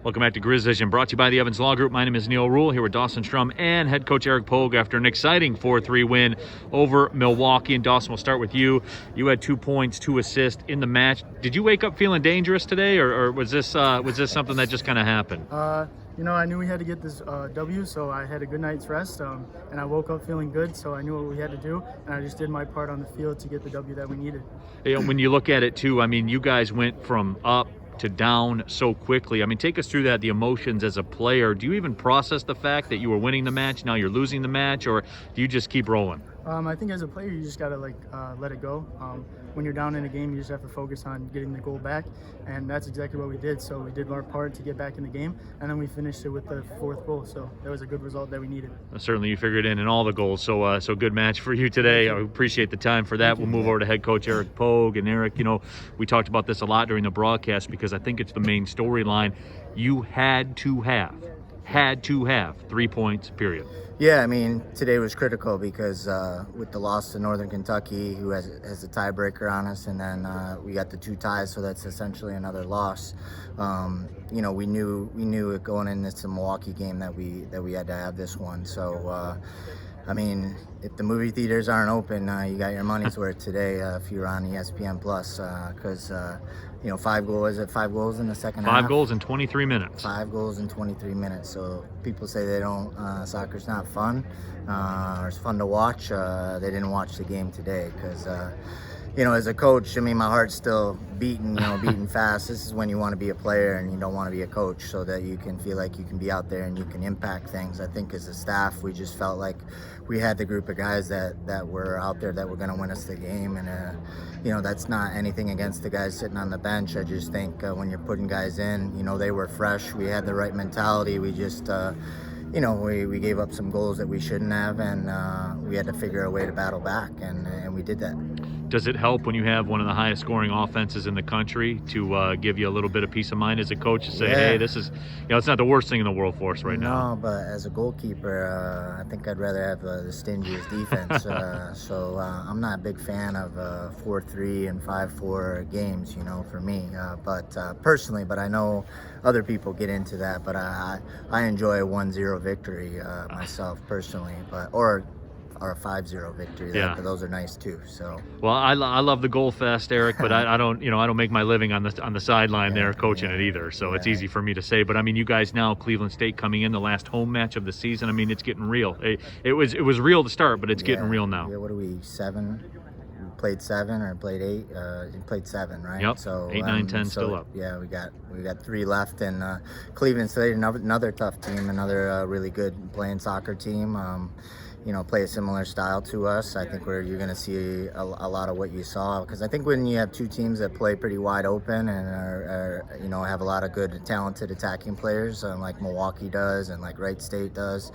Welcome back to Grizz Vision, brought to you by the Evans Law Group. My name is Neil Rule, here with Dawsun Schrum and head coach Eric Pogue after an exciting 4-3 win over Milwaukee. And Dawsun, we'll start with you. You had 2 points, 2 assists in the match. Did you wake up feeling dangerous today, or was this something that just kind of happened? I knew we had to get this W, so I had a good night's rest, and I woke up feeling good, so I knew what we had to do, and I just did my part on the field to get the W that we needed. When you look at it, too, I mean, you guys went from up to down so quickly. I mean, take us through that, the emotions as a player. Do you even process the fact that you were winning the match, now you're losing the match, or do you just keep rolling? I think as a player, you just got to let it go. When you're down in a game, you just have to focus on getting the goal back, and that's exactly what we did. So we did our part to get back in the game, and then we finished it with the 4th goal. So that was a good result that we needed. Certainly, you figured in all the goals. So good match for you today. I appreciate the time for that. We'll move over to head coach Eric Pogue. And Eric, we talked about this a lot during the broadcast because I think it's the main storyline. You had to have 3 points, period. Yeah, I mean, today was critical because with the loss to Northern Kentucky, who has a tiebreaker on us, and then we got the 2 ties, so that's essentially another loss. We knew it going in this Milwaukee game that we had to have this one. So, I mean, if the movie theaters aren't open, you got your money's worth today if you're on ESPN Plus, because 5 goals in the second half. 5 goals in 23 minutes. 5 goals in 23 minutes. So people say they don't. Soccer's not fun, or it's fun to watch. They didn't watch the game today because. As a coach, I mean, my heart's still beating, beating fast. This is when you want to be a player and you don't want to be a coach, so that you can feel like you can be out there and you can impact things. I think as a staff, we just felt like we had the group of guys that were out there that were going to win us the game. And, that's not anything against the guys sitting on the bench. I just think when you're putting guys in, they were fresh. We had the right mentality. We just... we gave up some goals that we shouldn't have, and we had to figure a way to battle back, and we did that. Does it help when you have one of the highest scoring offenses in the country to give you a little bit of peace of mind as a coach to say, hey, this is, it's not the worst thing in the world for us right now? No, but as a goalkeeper, I think I'd rather have the stingiest defense. So I'm not a big fan of 4-3 and 5-4 games, for me. But personally, but I know other people get into that. But I enjoy a 1-0 victory myself personally, or a 5-0 victory. Those are nice too. So well, I love the goal fest, Eric, but I don't make my living on the sideline there coaching it either. So it's easy for me to say. But I mean, you guys now, Cleveland State coming in, the last home match of the season. I mean, it's getting real. It was real to start, but it's getting real now. Yeah, what are we, 7? We played 7 or played 8? We played 7, right? Yep. So 8, 9, 10 still up. Yeah, we got 3 left, and Cleveland State, another tough team, another really good playing soccer team. Play a similar style to us. I think you're going to see a lot of what you saw, because I think when you have 2 teams that play pretty wide open and are have a lot of good talented attacking players, like Milwaukee does and like Wright State does,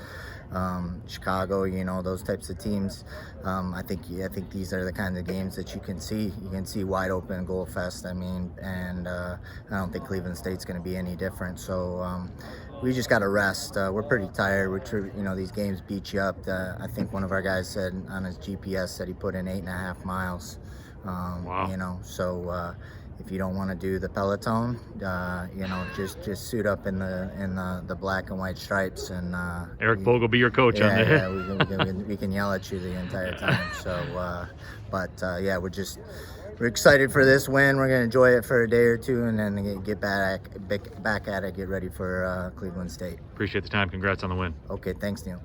Chicago, those types of teams. I think these are the kinds of games that you can see. You can see wide open goal fest. I mean, and I don't think Cleveland State's going to be any different. So we just got to rest. We're pretty tired. These games beat you up. I think one of our guys said on his GPS that he put in 8.5 miles. Wow. So if you don't want to do the Peloton, just suit up in the black and white stripes, and Eric Pogue will be your coach on that. Yeah, we can yell at you the entire time. So, we're excited for this win. We're gonna enjoy it for a day or 2, and then get back at it. Get ready for Cleveland State. Appreciate the time. Congrats on the win. Okay, thanks, Neil.